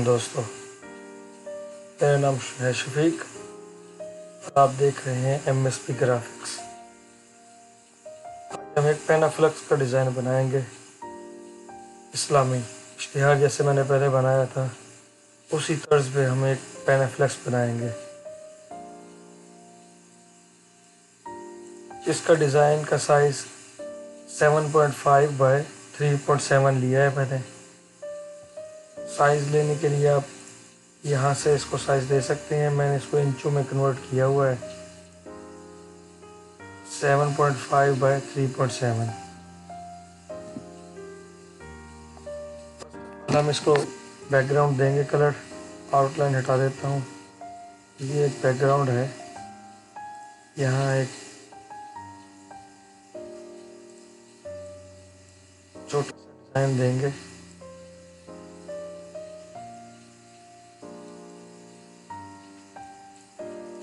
दोस्तों, मेरा नाम है शफीक और आप देख रहे हैं MSP ग्राफिक्स। आज हम एक पेनाफ्लेक्स का डिज़ाइन बनाएंगे। इस्लामी इश्तिहार जैसे मैंने पहले बनाया था उसी तर्ज पे हम एक पेनाफ्लेक्स बनाएंगे, जिसका डिज़ाइन का साइज़ 7.5 बाय 3.7 लिया है मैंने। साइज़ लेने के लिए आप यहाँ से इसको साइज़ दे सकते हैं। मैंने इसको इंचों में कन्वर्ट किया हुआ है। 7.5 बाय 3.7। हम इसको बैकग्राउंड देंगे कलर। आउटलाइन हटा देता हूँ। ये एक बैकग्राउंड है। यहाँ एक छोटा सा डिज़ाइन देंगे।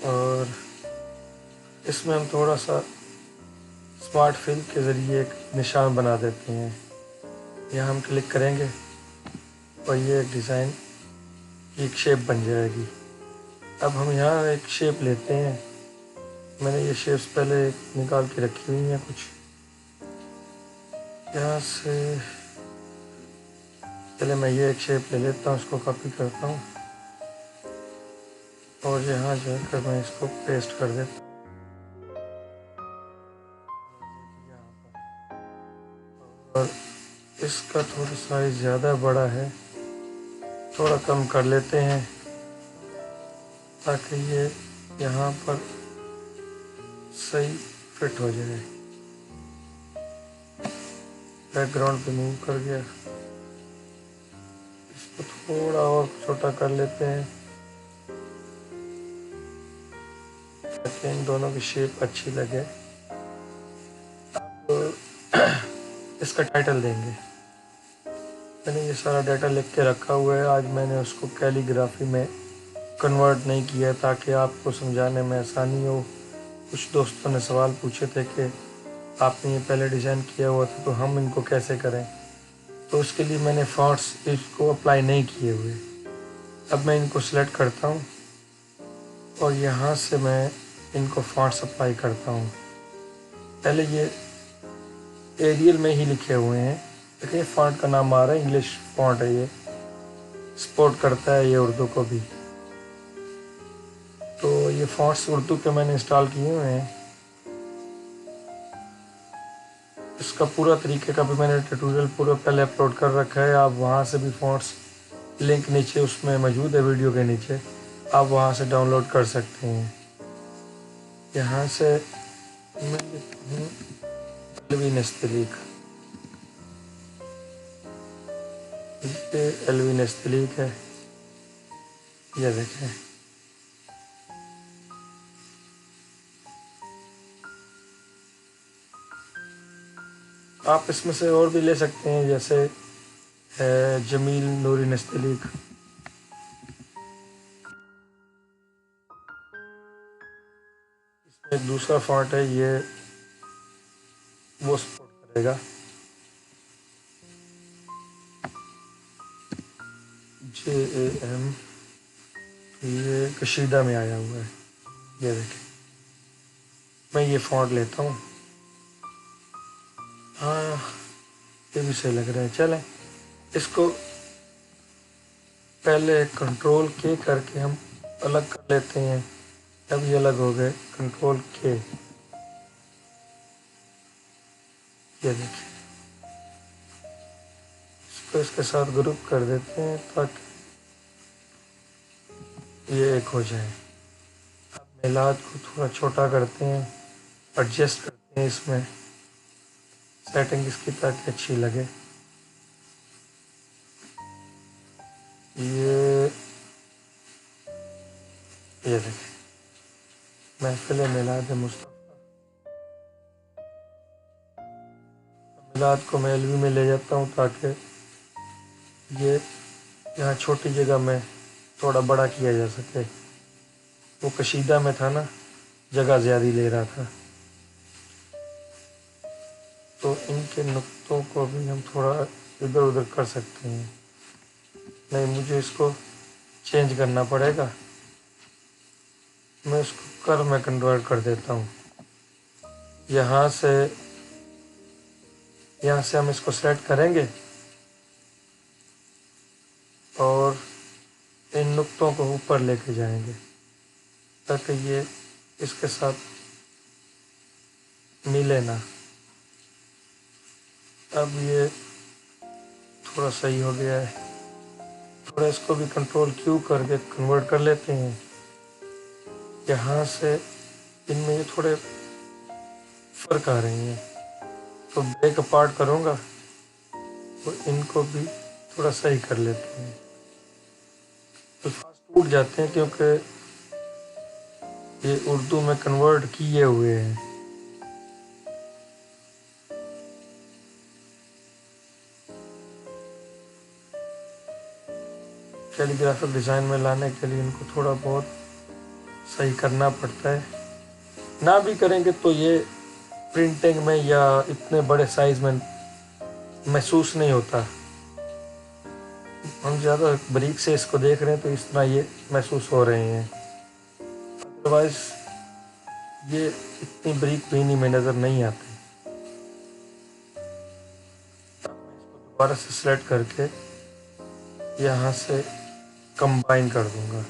और इसमें हम थोड़ा सा स्मार्ट फिल के ज़रिए एक निशान बना देते हैं। यहाँ हम क्लिक करेंगे और ये एक डिज़ाइन की एक शेप बन जाएगी। अब हम यहाँ एक शेप लेते हैं। मैंने ये शेप्स पहले निकाल के रखी हुई हैं कुछ। यहाँ से पहले मैं ये एक शेप ले लेता हूँ, उसको कॉपी करता हूँ और यहाँ जाकर मैं इसको पेस्ट कर देता हूँ। और इसका थोड़ा साइज ज़्यादा बड़ा है, थोड़ा कम कर लेते हैं ताकि ये यहाँ पर सही फिट हो जाए। बैकग्राउंड पे मूव कर गया। इसको थोड़ा और छोटा कर लेते हैं ताकि इन दोनों की शेप अच्छी लगे। तो इसका टाइटल देंगे। मैंने ये सारा डाटा लिख के रखा हुआ है। आज मैंने उसको कैलीग्राफी में कन्वर्ट नहीं किया ताकि आपको समझाने में आसानी हो। कुछ दोस्तों ने सवाल पूछे थे कि आपने ये पहले डिज़ाइन किया हुआ था तो हम इनको कैसे करें, तो उसके लिए मैंने फॉन्ट्स इसको अप्लाई नहीं किए हुए। अब मैं इनको सिलेक्ट करता हूँ और यहाँ से मैं इनको फॉन्ट्स अप्लाई करता हूँ। पहले ये एरियल में ही लिखे हुए हैं, देखिए फॉन्ट का नाम आ रहा है, इंग्लिश फॉन्ट है। ये सपोर्ट करता है ये उर्दू को भी। तो ये फॉन्ट्स उर्दू के मैंने इंस्टॉल किए हुए हैं। इसका पूरा तरीके का भी मैंने ट्यूटोरियल पूरा पहले अपलोड कर रखा है। आप वहाँ से भी फॉन्ट्स लिंक नीचे उसमें मौजूद है, वीडियो के नीचे आप वहाँ से डाउनलोड कर सकते हैं। यहाँ से मैं लिखता हूँ एलवी नस्तलीक। ये एलवी नस्तलीक है, ये देखें। आप इसमें से और भी ले सकते हैं, जैसे है जमील नूरी नस्तलीक। इसमें एक दूसरा फॉन्ट है, ये वो सपोर्ट करेगा। JAM, ये कशीदा में आया हुआ है, ये देखें। मैं ये फॉन्ट लेता हूँ। हाँ, ये भी सही लग रहा है। चलें इसको पहले कंट्रोल के करके हम अलग कर लेते हैं। अब ये अलग हो गए, कंट्रोल के। ये देखिए, इसको इसके साथ ग्रुप कर देते हैं ताकि ये एक हो जाए। अब मिलाद को थोड़ा छोटा करते हैं, एडजस्ट करते हैं इसमें सेटिंग इसकी ताकि अच्छी लगे। ये देखें, महफिल मिलाद मुस्तफ़ा। मिलाद को मैं एलवी में ले जाता हूँ ताकि ये यहाँ छोटी जगह में थोड़ा बड़ा किया जा सके। वो कशीदा में था ना, जगह ज़्यादा ले रहा था। तो इनके नुक्तों को भी हम थोड़ा इधर उधर कर सकते हैं। नहीं, मुझे इसको चेंज करना पड़ेगा। मैं इसको कर्व में कन्वर्ट कर देता हूँ। यहाँ से हम इसको सेलेक्ट करेंगे और इन नुक्तों को ऊपर लेके जाएंगे ताकि ये इसके साथ मिले ना। अब ये थोड़ा सही हो गया है। थोड़ा इसको भी कंट्रोल क्यू करके कन्वर्ट कर लेते हैं। यहाँ से इनमें ये थोड़े फर्क आ रही हैं, तो ब्रेक अपार्ट करूँगा तो इनको भी थोड़ा सही कर लेते हैं। अल्फाज टूट जाते हैं क्योंकि ये उर्दू में कन्वर्ट किए हुए हैं। कैलीग्राफिक डिज़ाइन में लाने के लिए इनको थोड़ा बहुत सही करना पड़ता है। ना भी करेंगे तो ये प्रिंटिंग में या इतने बड़े साइज में महसूस नहीं होता। हम ज़्यादा बारीक से इसको देख रहे हैं तो इस तरह ये महसूस हो रहे हैं। अदरवाइज ये इतनी बारीक बीनी में नज़र नहीं आते। अब मैं इसको दोबारा से सिलेक्ट करके यहाँ से कंबाइन कर दूंगा।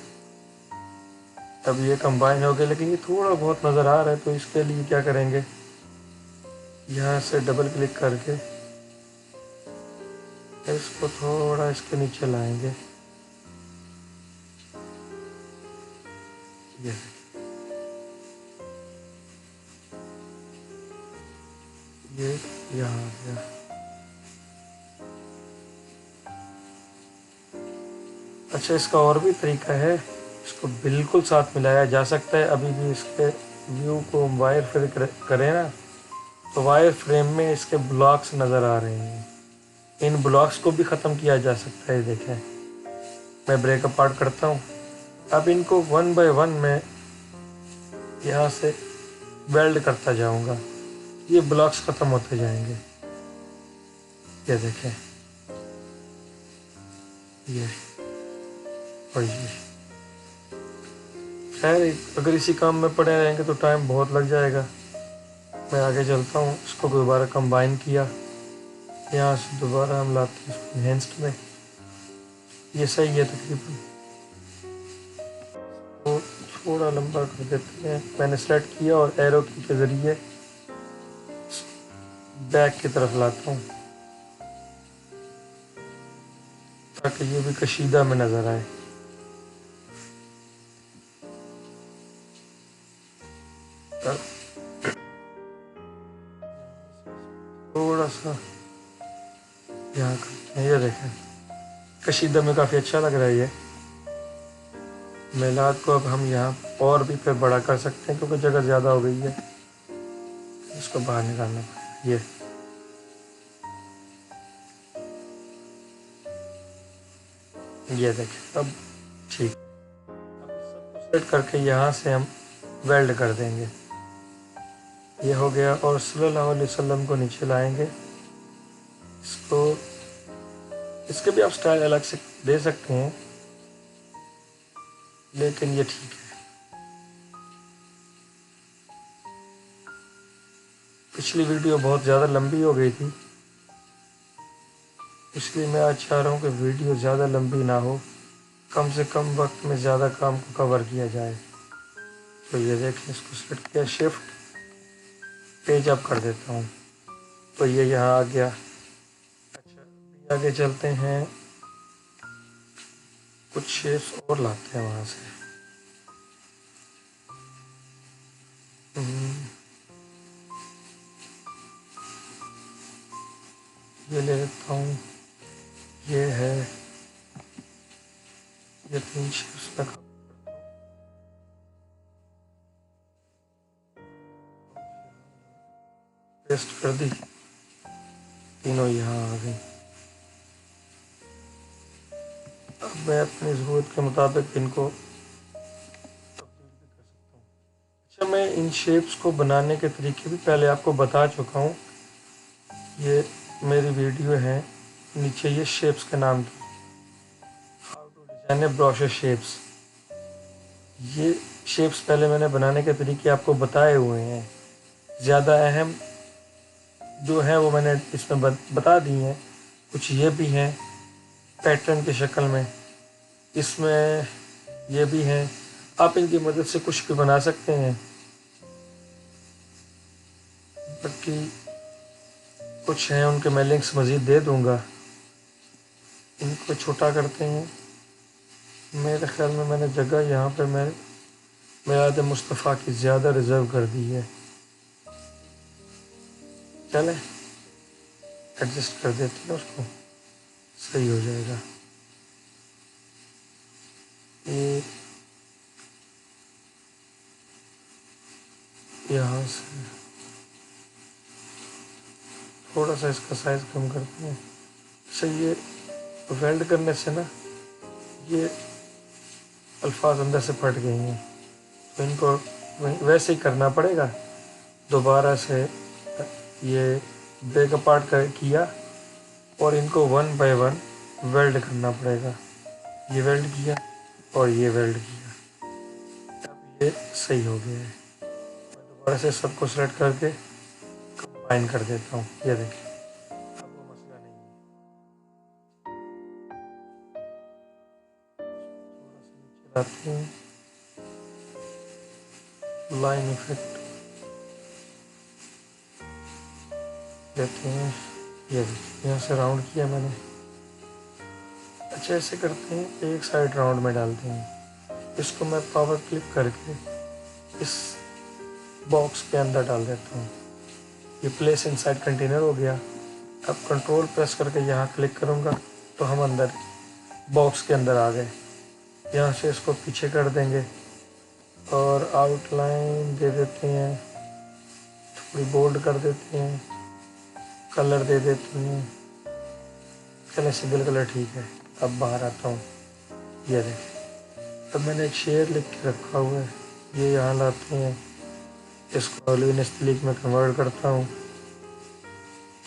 अब ये कंबाइन हो गया, लेकिन ये थोड़ा बहुत नज़र आ रहा है, तो इसके लिए क्या करेंगे, यहाँ से डबल क्लिक करके इसको थोड़ा इसके नीचे लाएंगे। ये यहाँ आ गया। अच्छा, इसका और भी तरीका है, इसको बिल्कुल साथ मिलाया जा सकता है। अभी भी इसके व्यू को वायर फ्रेम करें ना, तो वायर फ्रेम में इसके ब्लॉक्स नज़र आ रहे हैं। इन ब्लॉक्स को भी ख़त्म किया जा सकता है। देखें, मैं ब्रेक अपार्ट करता हूँ। अब इनको 1 बाय 1 में यहाँ से वेल्ड करता जाऊँगा, ये ब्लॉक्स ख़त्म होते जाएंगे। ये देखें, ये और ये। खैर, अगर इसी काम में पड़े रहेंगे तो टाइम बहुत लग जाएगा। मैं आगे चलता हूँ। इसको दोबारा कंबाइन किया, यहाँ से दोबारा हम लाते हैं इसको एनहेंस्ड में। ये सही है तकरीबन। तो थोड़ा लंबा कर देते हैं। मैंने सेलेक्ट किया और एरो की के ज़रिए बैक की तरफ लाता हूँ ताकि ये भी कशीदा में नज़र आए। थोड़ा सा यहाँ करते हैं। ये देखें, कशीदा में काफ़ी अच्छा लग रहा है। ये मेलाद को अब हम यहाँ और भी फिर बड़ा कर सकते हैं क्योंकि जगह ज़्यादा हो गई है। इसको बाहर निकालना पड़ेगा। ये देखें, अब ठीक। अब सबको सेट करके यहाँ से हम वेल्ड कर देंगे। ये हो गया। और सल्लल्लाहु अलैहि वसल्लम को नीचे लाएंगे। इसको, इसके भी आप स्टाइल अलग से दे सकते हैं, लेकिन ये ठीक है। पिछली वीडियो बहुत ज़्यादा लंबी हो गई थी, इसलिए मैं आज चाह रहा हूँ कि वीडियो ज़्यादा लंबी ना हो, कम से कम वक्त में ज़्यादा काम को कवर किया जाए। तो ये देखें, इसको सेलेक्ट किया, शिफ्ट पेज अप कर देता हूँ तो ये यहाँ आ गया। अच्छा, आगे चलते हैं, कुछ शेप्स और लाते हैं वहाँ से। ये ले लेता हूँ। ये है, ये 3 शेप्स में पेस्ट कर दी, तीनों यहाँ आ गई। अब मैं अपनी ज़रूरत के मुताबिक इनको तब्दील भी कर सकता हूँ। अच्छा, मैं इन शेप्स को बनाने के तरीके भी पहले आपको बता चुका हूँ। ये मेरी वीडियो है, नीचे ये शेप्स के नाम की, हाउ टू जाने ब्रोशर शेप्स। ये शेप्स पहले मैंने बनाने के तरीके आपको बताए हुए हैं। ज़्यादा अहम जो है वो मैंने इसमें बता दी हैं। कुछ ये भी हैं पैटर्न की शक्ल में, इसमें ये भी हैं। आप इनकी मदद से कुछ भी बना सकते हैं। बाकी कुछ हैं उनके मैं लिंक्स मज़ीद दे दूँगा। इनको छोटा करते हैं। मेरे ख्याल में मैंने जगह यहाँ पे मैं मिलाद मुस्तफ़ा की ज़्यादा रिज़र्व कर दी है। चलें एडजस्ट कर देते हैं उसको, सही हो जाएगा। ये यहाँ से थोड़ा सा इसका साइज़ कम करते हैं। अच्छा, ये वेल्ड करने से ना ये अल्फाज अंदर से फट गए हैं, तो इनको वैसे ही करना पड़ेगा। दोबारा से ये ब्रेक अपार्ट किया और इनको वन बाय वन वेल्ड करना पड़ेगा। ये वेल्ड किया और ये वेल्ड किया, अब ये सही हो गया है। मैं दोबारा से सबको सेलेक्ट करके कंबाइन कर देता हूँ। ये देखिए, अब वो मसला नहीं है। थोड़ा सा नीचे लाते हैं, लाइन इफेक्ट देते हैं। ये देखिए, यहाँ से राउंड किया मैंने। अच्छा, ऐसे करते हैं, एक साइड राउंड में डालते हैं। इसको मैं पावर क्लिक करके इस बॉक्स के अंदर डाल देता हूँ। ये प्लेस इनसाइड कंटेनर हो गया। अब कंट्रोल प्रेस करके यहाँ क्लिक करूँगा तो हम अंदर बॉक्स के अंदर आ गए। यहाँ से इसको पीछे कर देंगे और आउटलाइन दे देते हैं, थोड़ी बोल्ड कर देते हैं, कलर दे देते हैं। चले, सिंगल कलर ठीक है। अब बाहर आता हूँ। ये देखिए, अब मैंने एक शेर लिख के रखा हुआ है, ये यहाँ लाते हैं, इसको नस्तलीक में कन्वर्ट करता हूँ।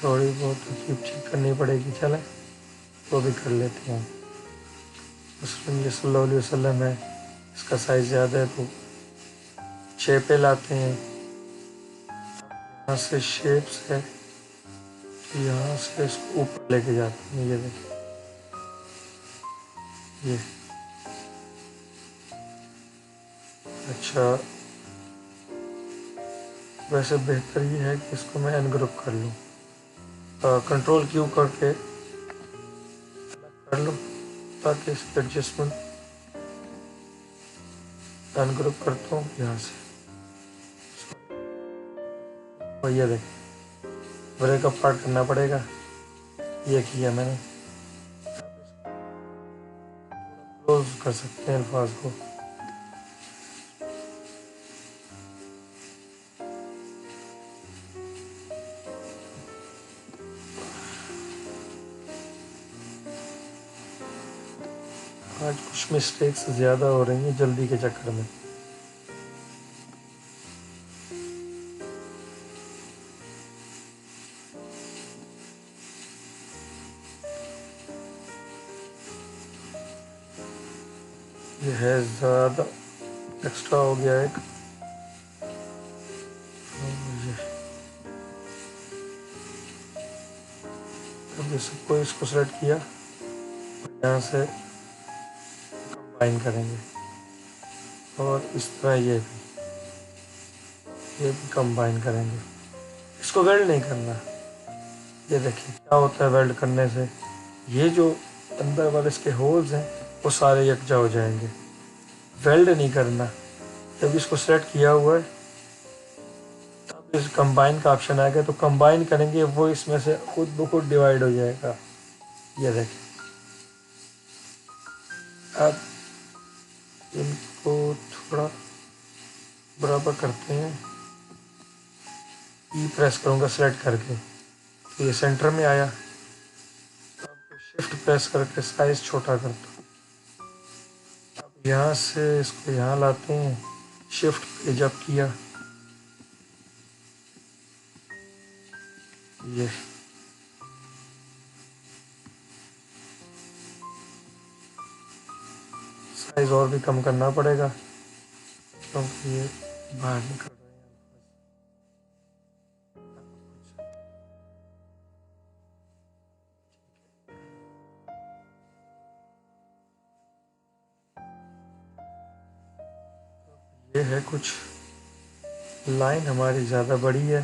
थोड़ी बहुत तरकीब ठीक करनी पड़ेगी, चले वो भी कर लेते हैं। रसूलुल्लाह सल्लल्लाहु अलैहि वसल्लम है, इसका साइज़ ज़्यादा है तो 6 पे लाते हैं। यहाँ से शेप्स है, तो यहाँ से इसको ऊपर लेके जाते हैं। ये देखिए, ये अच्छा। वैसे बेहतर ये है कि इसको मैं अनग्रुप कर लूँ, कंट्रोल क्यू करके कर लूँ ताकि इसकी एडजस्टमेंट अनग्रुप करता हूँ यहाँ से। और ये देखिए, ब्रेक अपार्ट करना पड़ेगा। ये किया मैंने, क्लोज कर सकते हैं अल्फाज को। आज कुछ मिस्टेक्स ज़्यादा हो रही हैं जल्दी के चक्कर में। ये है ज़्यादा एक्स्ट्रा हो गया एक। अब ये सबको इसको सेलेक्ट किया और यहाँ से कंबाइन करेंगे और इस तरह ये भी कंबाइन करेंगे। इसको वेल्ड नहीं करना। ये देखिए क्या होता है वेल्ड करने से, ये जो अंदर वाले इसके होल्स हैं वो सारे यकजा हो जाएंगे। वेल्ड नहीं करना। जब इसको सेलेक्ट किया हुआ है तब इस कंबाइन का ऑप्शन आएगा, तो कंबाइन करेंगे वो इसमें से खुद ब खुद डिवाइड हो जाएगा। ये देखिए, अब इनको थोड़ा बराबर करते हैं। ई प्रेस करूँगा सेलेक्ट करके तो ये सेंटर में आया। अब शिफ्ट प्रेस करके साइज छोटा करता हूँ। अब यहाँ से इसको यहाँ लाते हैं, शिफ्ट पे जब किया ये साइज और भी कम करना पड़ेगा क्योंकि ये बाहर निकल रहे हैं। ये है कुछ लाइन हमारी ज़्यादा बड़ी है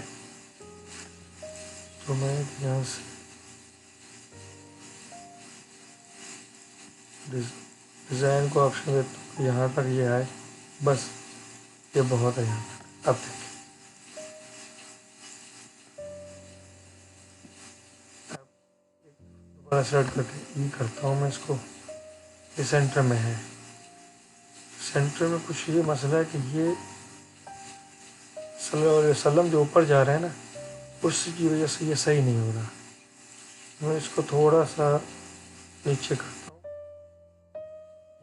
तो मैं यहाँ से डिज़ाइन को ऑप्शन देता हूँ कि यहाँ तक ये आए, बस ये बहुत है यहाँ तक। अब देखिए दोबारा सेलेक्ट करके ई करता हूँ मैं इसको, ये सेंटर में है। सेंटर में कुछ ये मसला है कि ये सलम जो ऊपर जा रहे हैं ना, उसकी वजह से ये सही नहीं हो रहा। मैं इसको थोड़ा सा नीचे करता हूँ,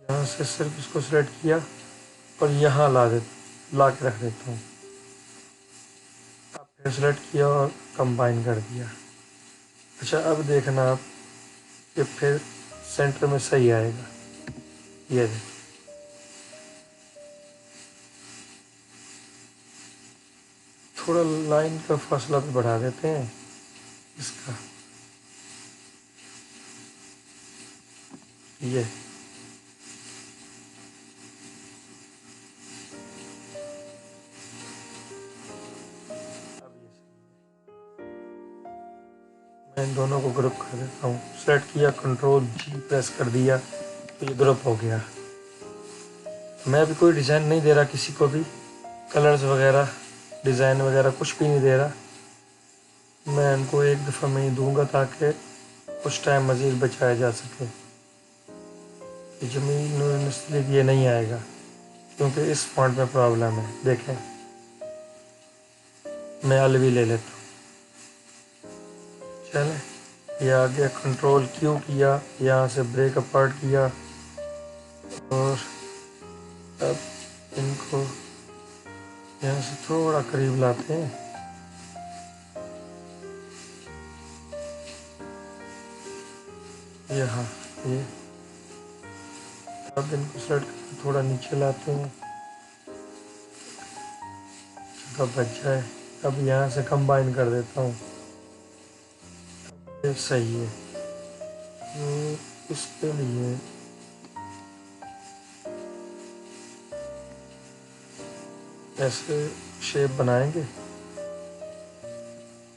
यहाँ से सिर्फ इसको सिलेक्ट किया और यहाँ ला के रख देता हूँ। अब फिर सिलेक्ट किया और कंबाइन कर दिया। अच्छा अब देखना आप, ये फिर सेंटर में सही आएगा। ये देखिए थोड़ा लाइन का फासला भी बढ़ा देते हैं इसका, ये मैं इन दोनों को ग्रुप कर देता हूँ। सेलेक्ट किया, कंट्रोल जी प्रेस कर दिया तो ये ग्रुप हो गया। मैं भी कोई डिज़ाइन नहीं दे रहा किसी को भी, कलर्स वगैरह डिज़ाइन वगैरह कुछ भी नहीं दे रहा। मैं इनको एक दफ़ा में ही दूंगा ताकि कुछ टाइम मज़ीद बचाया जा सके। ज़मीन इसलिए ये नहीं आएगा क्योंकि इस फॉन्ट में प्रॉब्लम है। देखें मैं अलवी ले लेता हूँ, चलें ये आ गया। कंट्रोल क्यू किया, यहाँ से ब्रेक अपार्ट किया और अब इनको यहाँ से थोड़ा करीब लाते हैं। यहाँ ये अब इनको सेलेक्ट करके थोड़ा नीचे लाते हैं, जगह बच जाए। अब यहाँ से कंबाइन कर देता हूँ, ये सही है। तो इसके लिए ऐसे शेप बनाएंगे,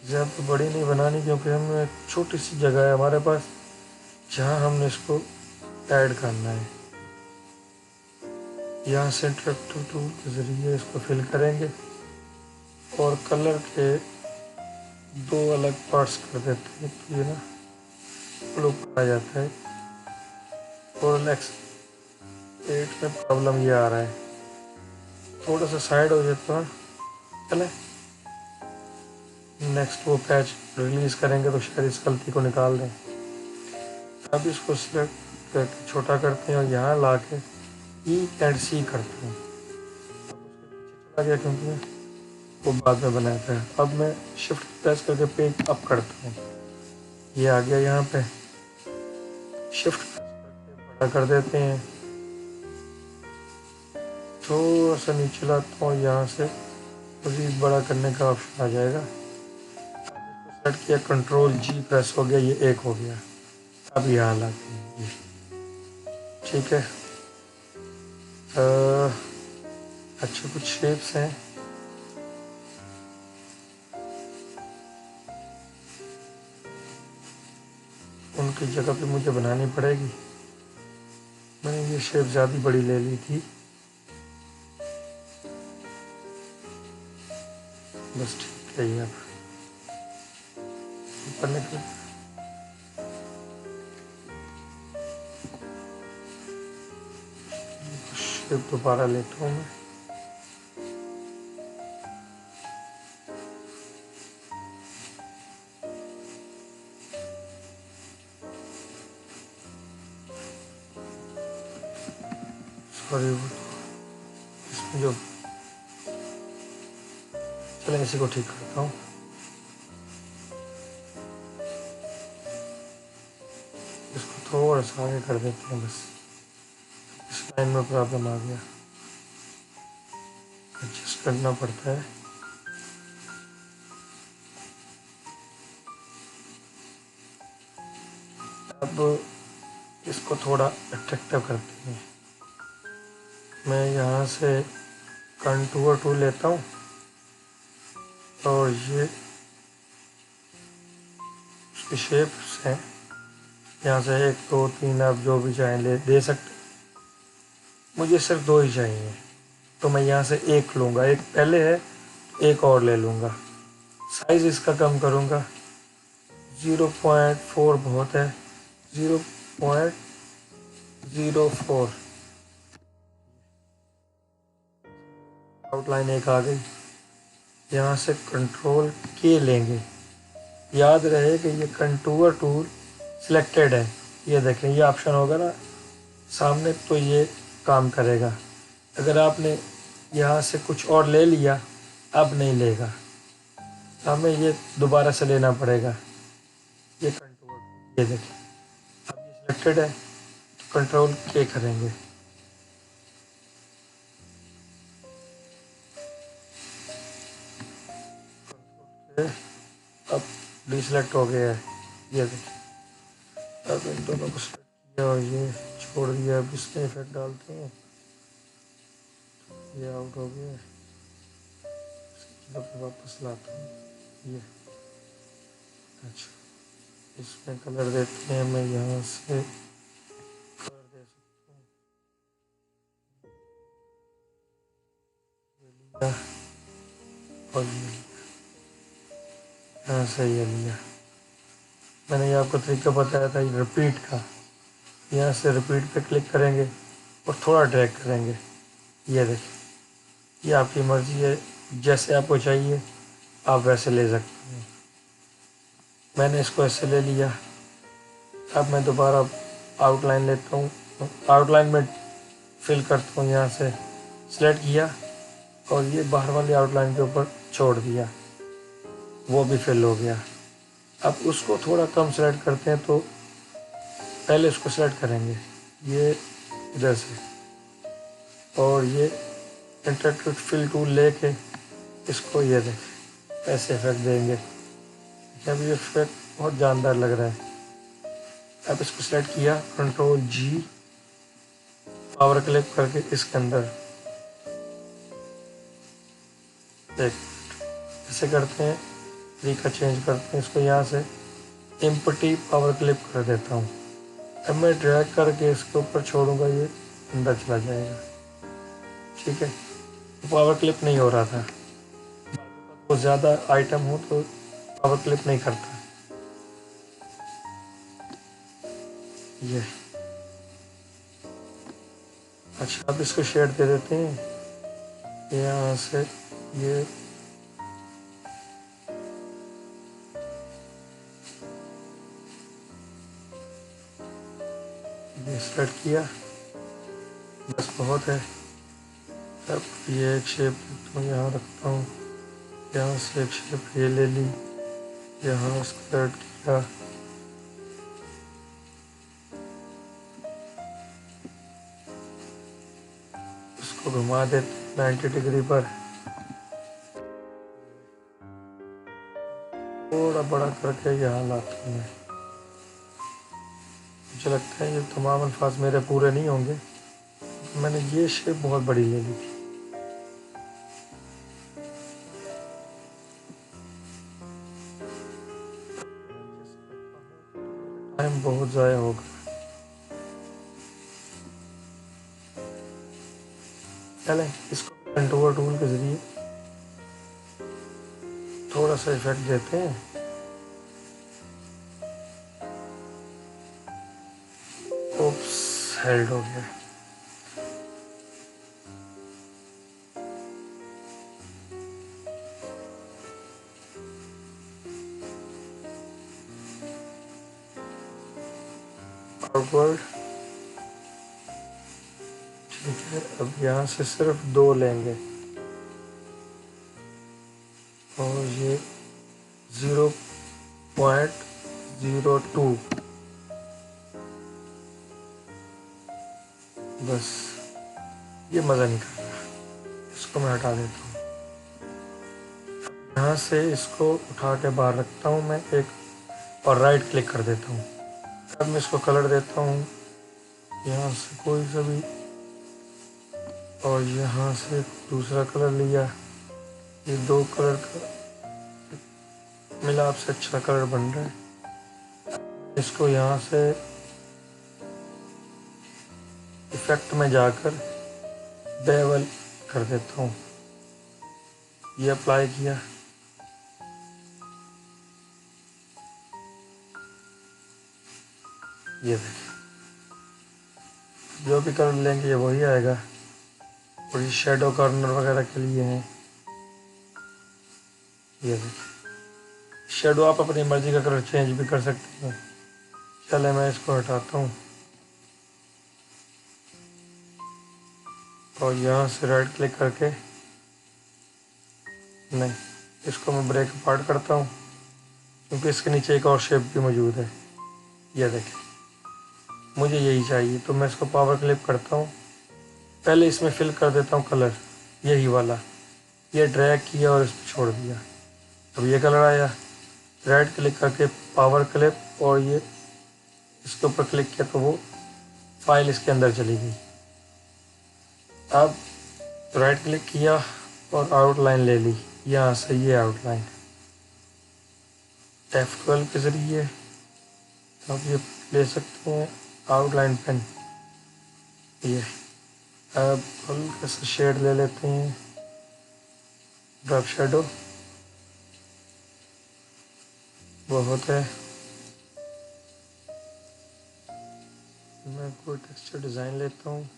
ज़्यादा बड़ी नहीं बनानी क्योंकि हम छोटी सी जगह है हमारे पास जहाँ हमने इसको ऐड करना है। यहाँ से इंटरेक्टिव टूल के ज़रिए इसको फिल करेंगे और कलर के दो अलग पार्ट्स कर देते हैं तो ये ना लुक आ जाता है। और पेट में प्रॉब्लम ये आ रहा है, थोड़ा सा साइड हो जाता है। चले नेक्स्ट वो पैच रिलीज़ करेंगे तो शायद इस गलती को निकाल दें। अब इसको सिलेक्ट करके छोटा करते हैं और यहाँ ला के ई एंड सी करते हैं। अब उसके पीछे चला गया क्योंकि वो बाद में बनाया था। अब मैं शिफ्ट प्रेस करके पेज अप करता हूँ, ये आ गया। यहाँ पे शिफ्ट करके बड़ा कर देते हैं, थोड़ा सा नीचे लाता हूँ, यहाँ से मज़ीद बड़ा करने का ऑप्शन आ जाएगा। सेट किया, कंट्रोल जी प्रेस हो गया, ये एक हो गया। अब यहाँ लाते हैं ये, ठीक है। अच्छा कुछ शेप्स हैं, उनकी जगह पे मुझे बनानी पड़ेगी। मैंने ये शेप ज़्यादा बड़ी ले ली थी, बस ठीक है। ये अब ऊपर निकल, शेप दोबारा लेता हूँ मैं। सॉरी वो इसमें जो, चलें इसी को ठीक करता हूँ। इसको थोड़ा सा आगे कर देते हैं बस, इस लाइन में प्रॉब्लम आ गया, एडजस्ट करना पड़ता है। अब इसको थोड़ा अट्रैक्टिव करते हैं। मैं यहाँ से कंटूर टूल लेता हूँ और ये उसकी शेप्स हैं, यहाँ से 1 2 3 आप जो भी चाहें ले दे सकते। मुझे सिर्फ 2 ही चाहिए, तो मैं यहाँ से 1 लूँगा, 1 पहले है, 1 और ले लूँगा। साइज़ इसका कम करूँगा, 0.4 बहुत है, 0.04। आउटलाइन एक आ गई। यहाँ से कंट्रोल के लेंगे, याद रहे कि ये कंटूर टूल सिलेक्टेड है। ये देखें, ये ऑप्शन होगा ना सामने, तो ये काम करेगा। अगर आपने यहाँ से कुछ और ले लिया, अब नहीं लेगा, हमें ये दोबारा से लेना पड़ेगा। ये कंट्रोल, ये देखें, अब ये सिलेक्टेड है, तो कंट्रोल के करेंगे। अब डिसलेक्ट हो गया है, ये देखिए। अब इन दोनों को सेलेक्ट किया और ये छोड़ दिया। अब इसमें इफेक्ट डालते हैं, ये आउट हो गया। वापस लाता हूँ ये। अच्छा, इसमें कलर देते हैं, मैं यहाँ से कलर दे सकता हूँ। ये लिया और ये लिया, यहाँ से ये लिया। मैंने ये आपको तरीका बताया था ये रिपीट का। यहाँ से रिपीट पे क्लिक करेंगे और थोड़ा ड्रैग करेंगे। ये देखिए, ये आपकी मर्ज़ी है, जैसे आपको चाहिए आप वैसे ले सकते हैं। मैंने इसको ऐसे ले लिया। अब मैं दोबारा आउटलाइन लेता हूँ, आउटलाइन में फिल करता हूँ। यहाँ से सिलेक्ट किया और ये बाहर वाली आउटलाइन के ऊपर छोड़ दिया, वो भी फिल हो गया। अब उसको थोड़ा कम सेलेक्ट करते हैं, तो पहले उसको सेलेक्ट करेंगे ये इधर से, और ये इंटरैक्टिव फिल टूल लेके इसको ये देखें ऐसे इफेक्ट देंगे। अब ये इफेक्ट बहुत जानदार लग रहा है। अब इसको सेलेक्ट किया, कंट्रोल जी, पावर क्लिक करके इसके अंदर एक ऐसे करते हैं, तरीका चेंज करते हैं। इसको यहाँ से एम्प्टी पावर क्लिप कर देता हूँ। अब मैं ड्रैग करके इसके ऊपर छोड़ूंगा, ये अंदर चला जाएगा। ठीक है, पावर क्लिप नहीं हो रहा था, बहुत ज़्यादा आइटम हो तो पावर क्लिप नहीं करता। ये अच्छा, अब इसको शेड दे देते हैं यहाँ से। ये सेलेक्ट किया, बस बहुत है। अब ये एक शेप तो यहाँ रखता हूँ, यहाँ से एक शेप ये ले ली, यहाँ सेलेक्ट किया, इसको घुमा देते 90 डिग्री पर, थोड़ा बड़ा करके यहाँ लाता हूँ मैं। मुझे लगता है ये तमाम अल्फाज मेरे पूरे नहीं होंगे, मैंने ये शेप बहुत बड़ी ले ली थी। टाइम बहुत ज़ाया होगा। चलें, इसको कंटूर टूल के ज़रिए थोड़ा सा इफेक्ट देते हैं। ओप्स, हेल्ड हो गया। फॉरवर्ड, ठीक है। अब यहाँ से सिर्फ 2 लेंगे और ये 0.02 बस ये मज़ा नहीं कर रहा, इसको मैं हटा देता हूँ। यहाँ से इसको उठा के बाहर रखता हूँ मैं एक, और राइट क्लिक कर देता हूँ। अब मैं इसको कलर देता हूँ, यहाँ से कोई सा भी, और यहाँ से दूसरा कलर लिया। ये दो कलर का मिलाप से अच्छा कलर बन रहा है। इसको यहाँ से इफेक्ट में जाकर बेवल कर देता हूँ। ये अप्लाई किया, ये देखिए जो भी कलर लेंगे ये वही आएगा। और ये शेडो कॉर्नर वगैरह के लिए हैं। ये देखिए शेडो आप अपनी मर्जी का कलर चेंज भी कर सकते हैं। चले मैं इसको हटाता हूँ और यहाँ से राइट क्लिक करके, नहीं, इसको मैं ब्रेक अपार्ट करता हूँ क्योंकि इसके नीचे एक और शेप भी मौजूद है। ये देखिए मुझे यही चाहिए, तो मैं इसको पावर क्लिक करता हूँ। पहले इसमें फिल कर देता हूँ कलर, यही वाला। ये ड्रैग किया और इस पर छोड़ दिया, अब ये कलर आया। राइट क्लिक करके पावर क्लिप, और ये इसके ऊपर क्लिक किया तो वो फाइल इसके अंदर चली गई। अब राइट क्लिक किया और आउटलाइन ले ली, यहाँ से ये आउटलाइन F12 के ज़रिए आप ये ले सकते हैं आउटलाइन पेन। ये अब हल्का सा शेड ले लेते हैं, ड्रॉप शेडो बहुत है। मैं कोई टेक्सचर डिज़ाइन लेता हूँ,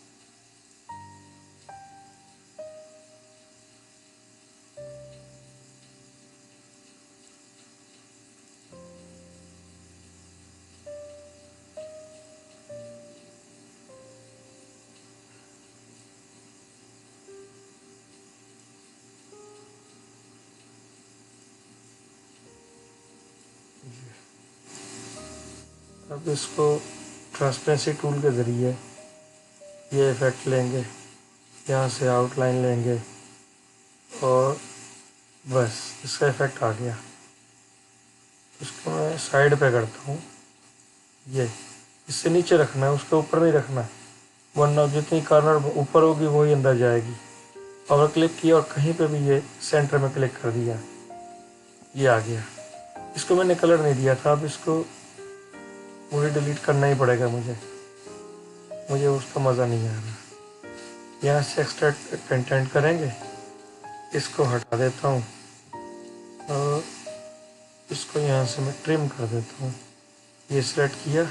अब इसको ट्रांसपेरेंसी टूल के ज़रिए ये इफ़ेक्ट लेंगे, यहाँ से आउटलाइन लेंगे और बस इसका इफ़ेक्ट आ गया। इसको मैं साइड पे करता हूँ, ये इससे नीचे रखना है, उसके ऊपर नहीं रखना, वरना जितनी कॉर्नर ऊपर होगी वही अंदर जाएगी। पावर क्लिक किया और कहीं पे भी ये सेंटर में क्लिक कर दिया, ये आ गया। इसको मैंने कलर नहीं दिया था, अब इसको मुझे डिलीट करना ही पड़ेगा, मुझे उसका मज़ा नहीं आ रहा। यहाँ से एक्सट्रैक्ट कंटेंट करेंगे, इसको हटा देता हूँ और इसको यहाँ से मैं ट्रिम कर देता हूँ। ये सिलेक्ट किया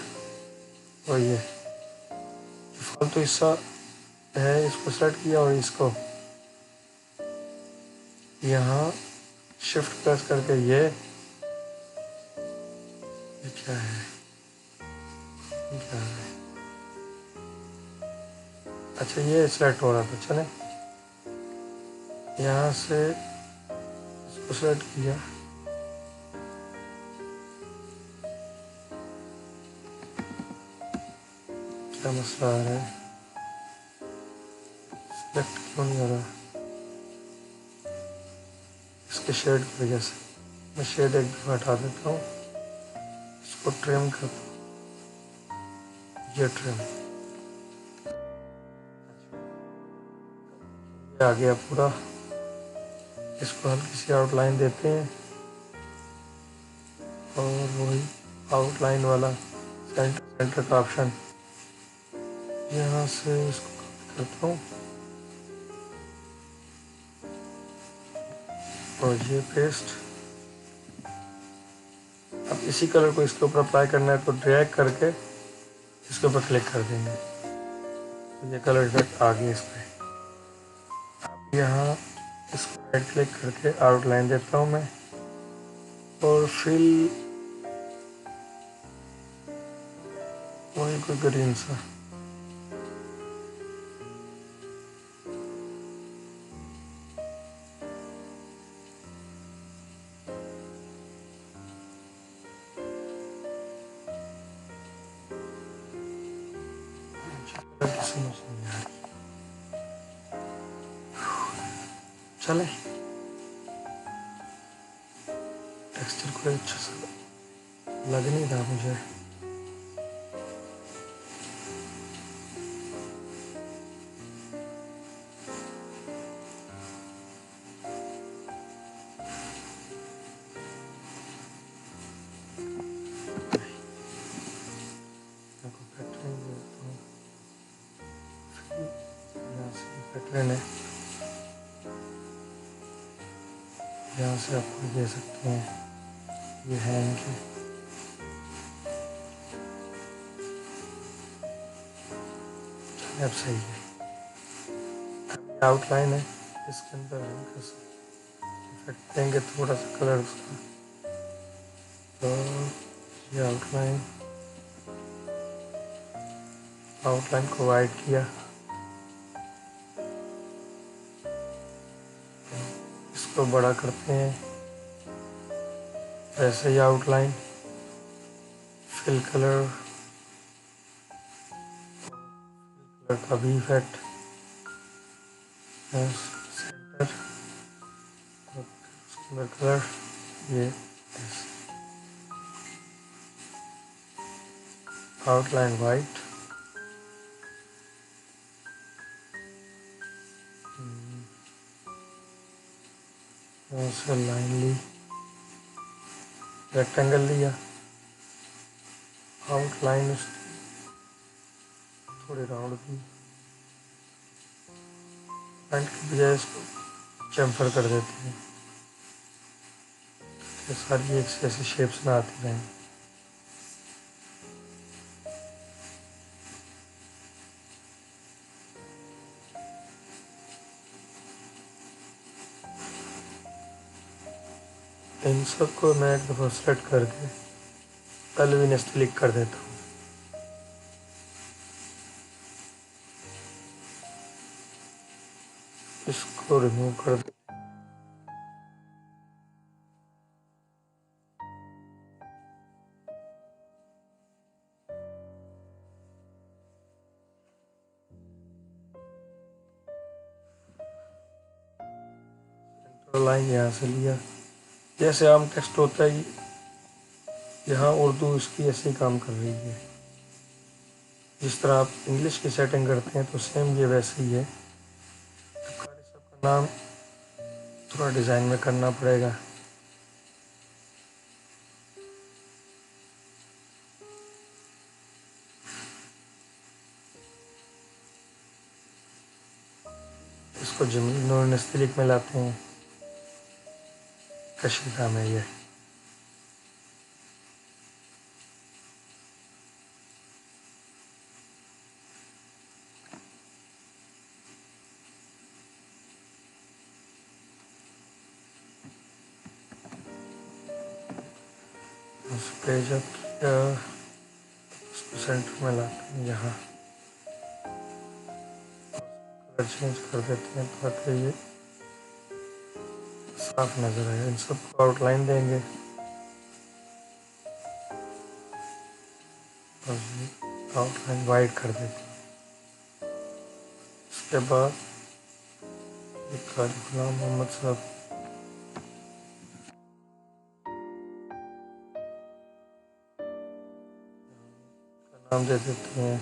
और ये फालतू हिस्सा है इसको सेलेक्ट किया और इसको यहाँ शिफ्ट प्रेस करके ये क्या है, क्या है, अच्छा ये सेलेक्ट हो रहा था, चले यहाँ से इसको सेलेक्ट किया, क्या मसला आ रहा है, सेलेक्ट क्यों नहीं हो रहा, इसके शेड की वजह से। मैं शेड एक दफ़ा हटा देता हूँ, इसको ट्रिम करता हूँ, ये ट्रिम, ये आ गया पूरा। इसको हल्की सी आउटलाइन देते हैं और वही आउटलाइन वाला सेंटर का ऑप्शन, यहाँ से इसको कॉपी करता हूँ और ये पेस्ट। अब इसी कलर को इसके ऊपर अप्लाई करना है तो ड्रैग करके इसके ऊपर क्लिक कर देंगे, तो ये कलर इफेक्ट आ गया इस पर। यहाँ इसको राइट क्लिक करके आउटलाइन देता हूँ मैं और फिल वही कोई ग्रीन सा, समझ नहीं आया। चले टेक्सचर कोई अच्छा सा लग नहीं रहा मुझे। पैटर्न है, यहाँ से आपको दे सकते हैं, ये है इनके। अब सही है, आउटलाइन है, इसके अंदर हल्का सा इफेक्ट देंगे, थोड़ा सा कलर उसका। तो ये आउटलाइन को वाइट किया, इसको बड़ा करते हैं, ऐसे ही आउटलाइन, फिल कलर का भी इफेक्ट, सेंटर कलर, ये आउटलाइन वाइट, लाइन ली, रेक्टेंगल लिया, आउटलाइन उसकी थोड़ी राउंड दी, पैंट की बजाय इसको चैम्फर कर देते हैं, ये सारी एक से ऐसी शेप्स में आती रहें। इन सबको मैं एक दफ़ा सेलेक्ट करके कलविनेस क्लिक कर देता हूँ। इसको रिमूव कर दे। लाइन यहाँ से लिया, जैसे आम टेक्स्ट होता है, यहाँ उर्दू इसकी ऐसे ही काम कर रही है। जिस तरह आप इंग्लिश की सेटिंग करते हैं तो सेम ये वैसे ही है। सबका नाम थोड़ा डिज़ाइन में करना पड़ेगा। इसको जमीन नस्तलिक में लाते हैं, कशीदा में ये उस पे जब किया उसको सेंटर में लाते हैं, यहाँ कलर चेंज कर देते हैं ताकि ये साफ नज़र आए। इन सबको आउटलाइन देंगे और आउटलाइन वाइट कर देते हैं। उसके बाद कारी गुलाम मोहम्मद साहब का नाम दे देते हैं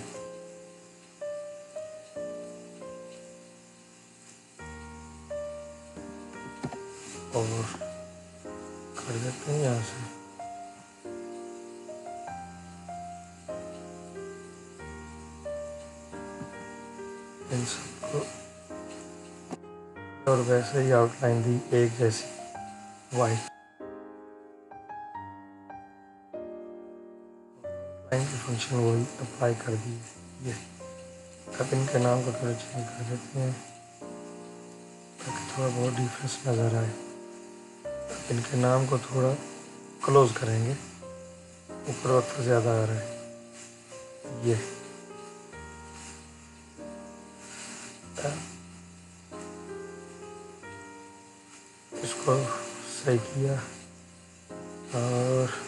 और कर देते हैं यहाँ से। इन सबको और वैसे ही आउटलाइन दी एक जैसी वाइट। लाइन की फंक्शन वही अप्लाई कर दी है। ये अब इनके नाम को थोड़ा चेंज कर देते हैं ताकि थोड़ा बहुत डिफरेंस नज़र आए। अब इनके नाम को थोड़ा क्लोज करेंगे, ऊपर वक्त ज़्यादा आ रहा है ये। इसको सही किया और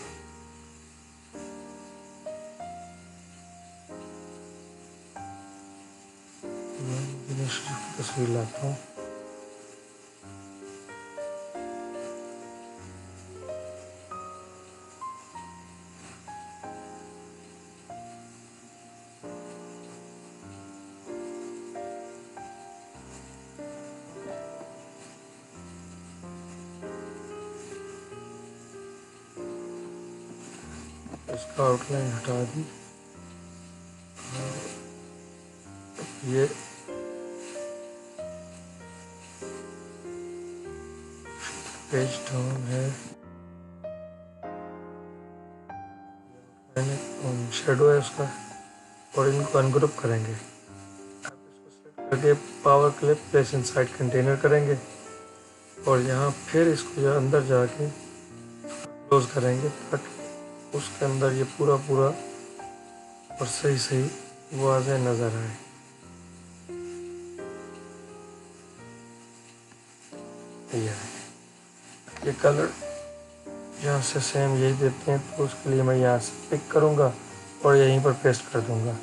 तस्वीर लाता हूँ। इसका आउटलाइन हटा दी। ये पेज डाउन है, शेडो है उसका, और इनको अनग्रुप करेंगे। आप इसको सेलेक्ट करके power clip place inside container करेंगे और यहाँ फिर इसको जो अंदर जाके क्लोज करेंगे ताकि उसके अंदर ये पूरा पूरा और सही सही वाज़ेह नज़र आए। ये कलर यहाँ से सेम यही देते हैं, तो उसके लिए मैं यहाँ से पिक करूँगा और यहीं पर पेस्ट कर दूँगा।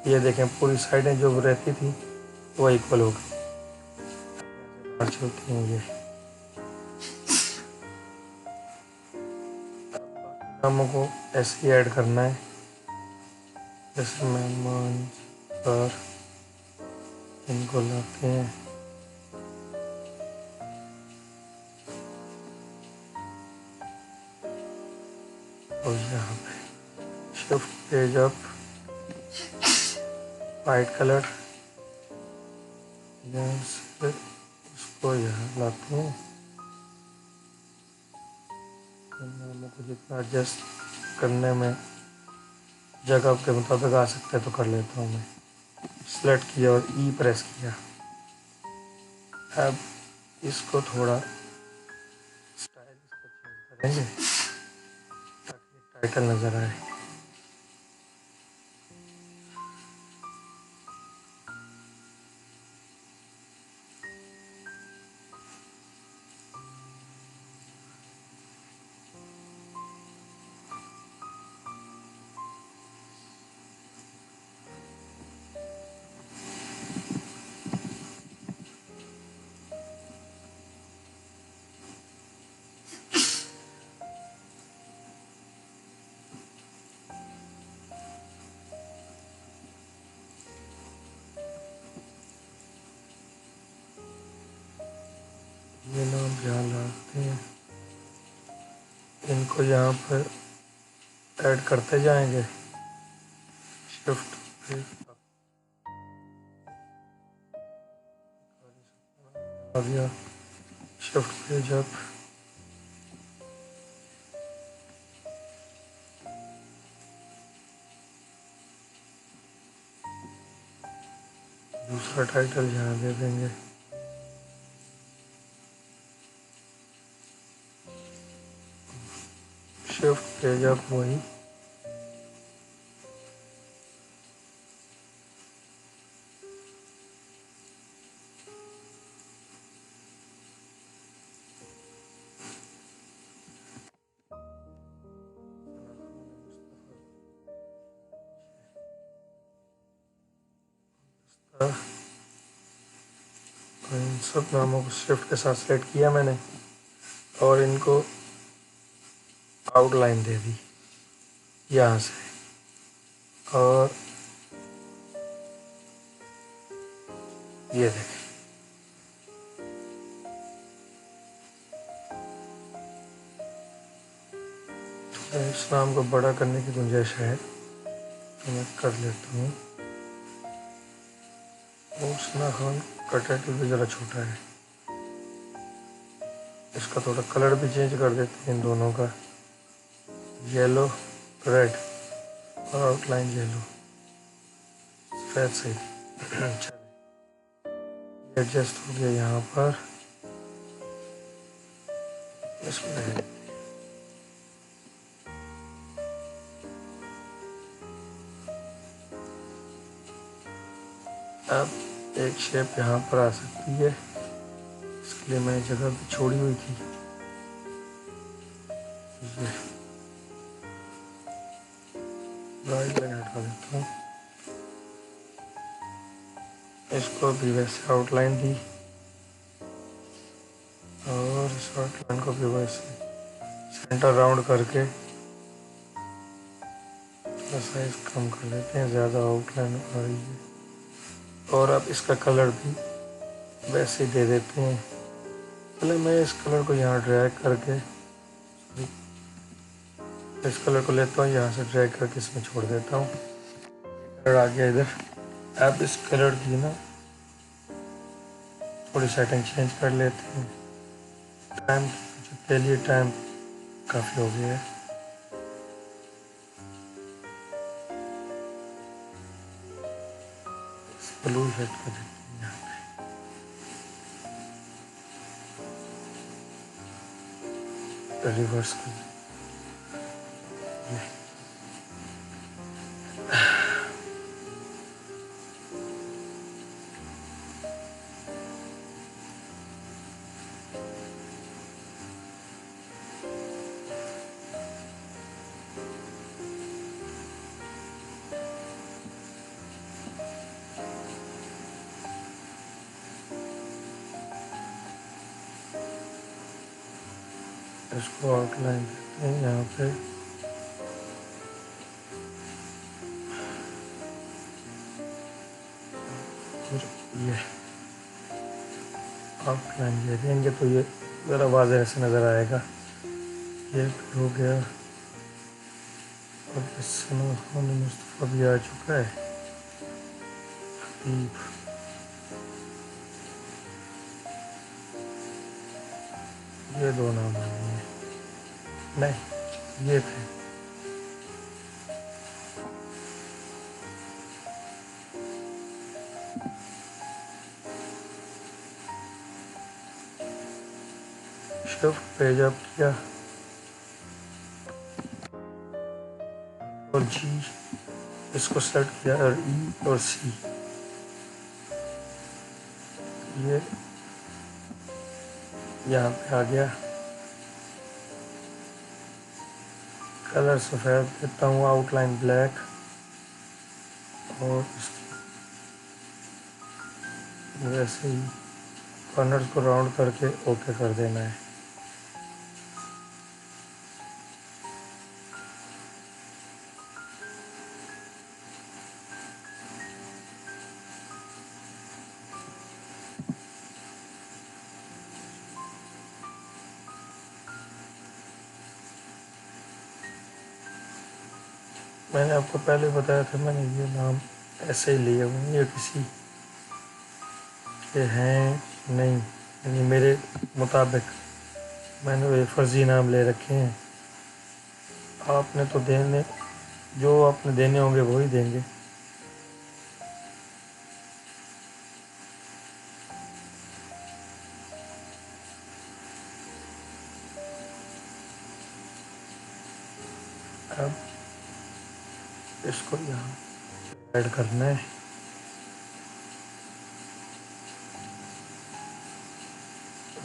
ये देखें पूरी साइडें जो रहती थी वो इक्वल हो गई, बाहर चलती हैं। ये नामों को ऐसे ही ऐड करना है, जैसे मेहमान पर इनको लाते हैं और यहाँ पे shift page up, white colour, यहाँ से इसको यहाँ लाते हैं। नामों को जितना एडजस्ट करने में जगह के मुताबिक आ सकते हैं तो कर लेता हूँ मैं। सेलेक्ट किया और ई प्रेस किया। अब इसको थोड़ा स्टाइल इसका चेंज करेंगे ताकि टाइटल नज़र आए। ये नाम यहाँ लाते हैं, इनको यहाँ पर ऐड करते जाएंगे। शिफ्ट पेज आ गया, शिफ्ट पेज अप, दूसरा टाइटल यहाँ दे देंगे। शिफ्ट पेज अप वही, इन सब नामों को शिफ्ट के साथ सेलेक्ट किया मैंने और इनको आउटलाइन दे दी यहाँ से, और ये देखें इस नाम को बड़ा करने की गुंजाइश है तो मैं कर लेता हूँ। उसना खान का टाइटल भी ज़रा छोटा है, इसका थोड़ा कलर भी चेंज कर देते हैं इन दोनों का, येलो रेड और आउटलाइन येलो, सफेद सही। एडजस्ट हो गया यहाँ पर, इसमें अब एक शेप यहाँ पर आ सकती है, इसके लिए मैंने जगह भी छोड़ी हुई थी। ये राइट लाइन हटा देता हूँ, इसको भी वैसे आउटलाइन दी और इस आउटलाइन को भी वैसे सेंटर राउंड करके थोड़ा साइज कम कर देते हैं, ज़्यादा आउटलाइन आ रही है। और अब इसका कलर भी वैसे ही दे देते हैं। पहले मैं इस कलर को यहाँ ड्रैग करके इस कलर को लेता हूँ, यहाँ से ड्रैग करके इसमें छोड़ देता हूँ। कलर आ गया इधर। अब इस कलर की ना थोड़ी सेटिंग चेंज कर लेते हैं। टाइम के लिए टाइम काफ़ी हो गया है। ब्लू सेट कर देते हैं, रिवर्स कर देते हैं। इसको आउटलाइन देते हैं यहाँ पे। और ये आउटलाइन दे देंगे तो ये ज़रा वाज़ेह से नज़र आएगा। ये भी हो गया। अब इससे मुस्तफ़ा भी आ चुका है। हबीब, ये दो नाम नहीं है, नहीं ये थे। शिफ्ट पेज अप किया और जी इसको सेलेक्ट किया और ई और सी, ये यहाँ पे आ गया। कलर सफ़ेद देता हूँ, आउटलाइन ब्लैक, और वैसे ही कॉर्नर्स को राउंड करके ओके कर देना है। मैंने आपको पहले बताया था, मैंने ये नाम ऐसे ही लिए हुए हैं, ये किसी के हैं नहीं, यानी मेरे मुताबिक मैंने वे फर्जी नाम ले रखे हैं। आपने तो देने, जो आपने देने होंगे वही देंगे। अब इसको यहाँ ऐड करना है।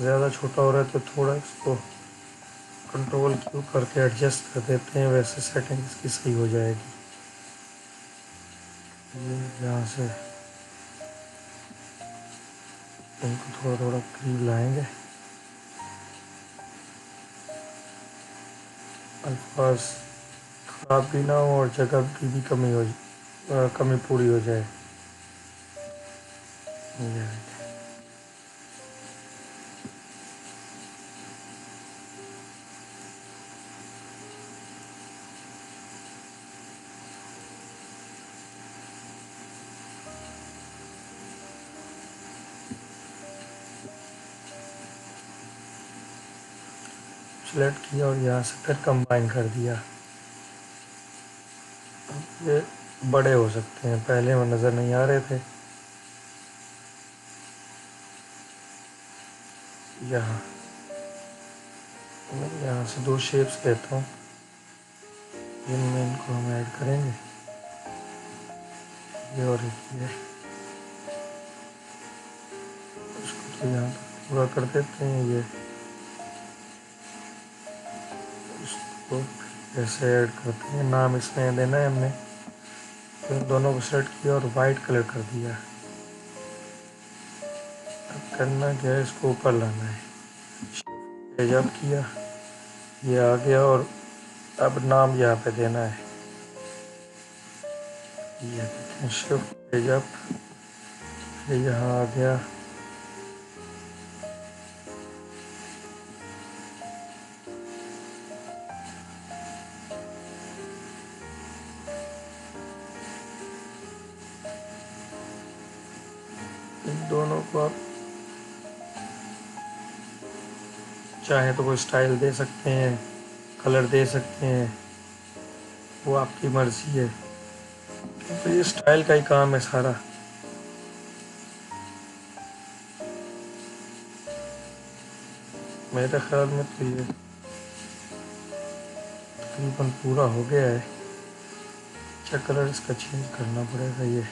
ज़्यादा छोटा हो रहा है तो थोड़ा इसको कंट्रोल क्यू करके एडजस्ट कर देते हैं, वैसे सेटिंग इसकी सही हो जाएगी। ये यहाँ से इनको थोड़ा थोड़ा करीब लाएंगे। अल्फाज ख़राब भी ना हो और जगह की भी कमी पूरी हो जाए। ये सेलेक्ट किया और यहाँ से फिर कंबाइन कर दिया। ये बड़े हो सकते हैं, पहले वो नज़र नहीं आ रहे थे। यहाँ मैं यहाँ से दो शेप्स लेता हूँ, जिनमें इनको हम ऐड करेंगे। ये और ये, इसको तो यहाँ तक पूरा कर देते हैं। ये इसको ऐसे ऐड करते हैं, नाम इसमें देना है हमने। तो इन दोनों को सेलेक्ट किया और वाइट कलर कर दिया। अब करना क्या है, इसको ऊपर लाना है। पेज अप किया, ये आ गया, और अब नाम यहाँ पे देना है। ये देखें, शिफ्ट पेज अप, ये यहाँ आ गया। इन दोनों को आप चाहे तो कोई स्टाइल दे सकते हैं, कलर दे सकते हैं, वो आपकी मर्जी है। तो ये स्टाइल का ही काम है सारा। मेरे ख्याल में तो ये तकरीबन पूरा हो गया है। क्या कलर इसका चेंज करना पड़ेगा ये।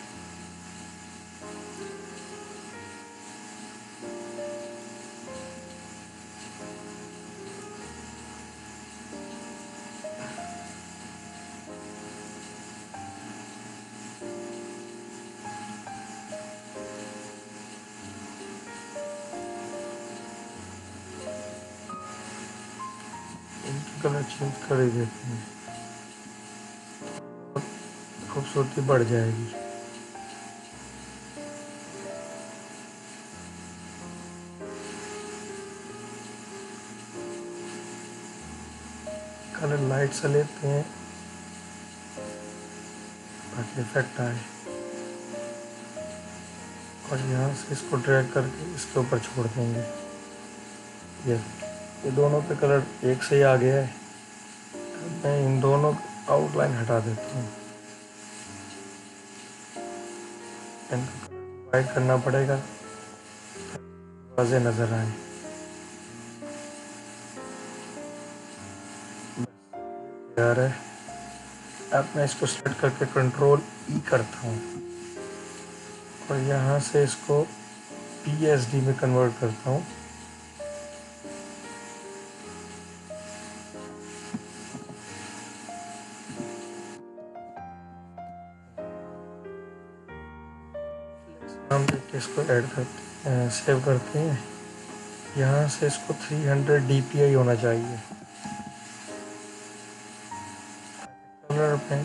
इनकी कलर चेंज कर ही देते हैं, खूबसूरती बढ़ जाएगी। कलर लाइट से लेते हैं ताकि इफेक्ट आए, और यहाँ से इसको ड्रैग करके इसके ऊपर छोड़ देंगे। ये दोनों पे कलर एक से ही आ गया है। मैं इन दोनों आउटलाइन हटा देता हूँ। इनको वाइट करना पड़ेगा, वाज़े नज़र आए। यार है, अब मैं इसको सेलेक्ट करके कंट्रोल ई करता हूँ और यहाँ से इसको PSD में कन्वर्ट करता हूँ। हम देखिए इसको ऐड करते हैं, सेव करते हैं। यहाँ से इसको 300 DPI होना चाहिए। कलर में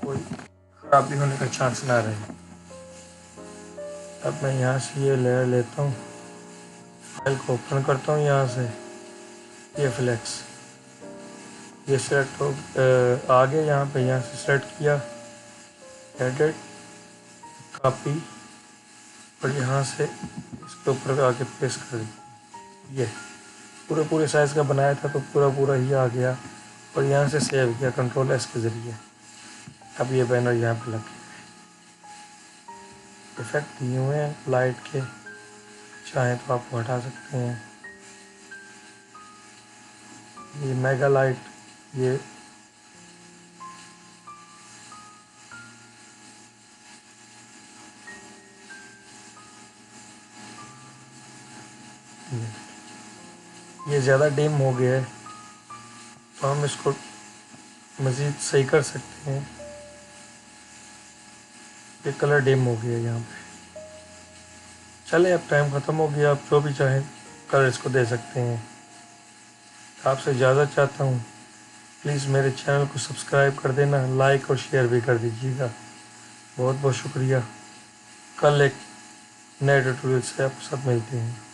कोई खराबी होने का चांस ना रहे। अब मैं यहाँ से ये लेयर लेता हूँ, फाइल को ओपन करता हूँ। यहाँ से ये फ्लेक्स ये सेलेक्ट हो आगे यहाँ पे, यहाँ से सेलेक्ट किया, एडिट, कॉपी, और यहाँ से इसके ऊपर आके पेस्ट कर दिया। ये पूरे साइज़ का बनाया था तो पूरा ही आ गया, और यहाँ से सेव किया कंट्रोल S के ज़रिए। अब ये बैनर यहाँ पे लग गया। इफेक्ट दिए हुए हैं लाइट के, चाहे तो आप हटा सकते हैं। ये मेगा लाइट, ये ज़्यादा डिम हो गया है तो हम इसको मज़ीद सही कर सकते हैं। ये कलर डिम हो गया यहाँ पे। चले, अब टाइम ख़त्म हो गया, आप जो भी चाहें कलर इसको दे सकते हैं। आपसे इजाज़त चाहता हूँ, प्लीज़ मेरे चैनल को सब्सक्राइब कर देना, लाइक और शेयर भी कर दीजिएगा। बहुत बहुत शुक्रिया। कल एक नए ट्यूटोरियल से आपके साथ मिलते हैं।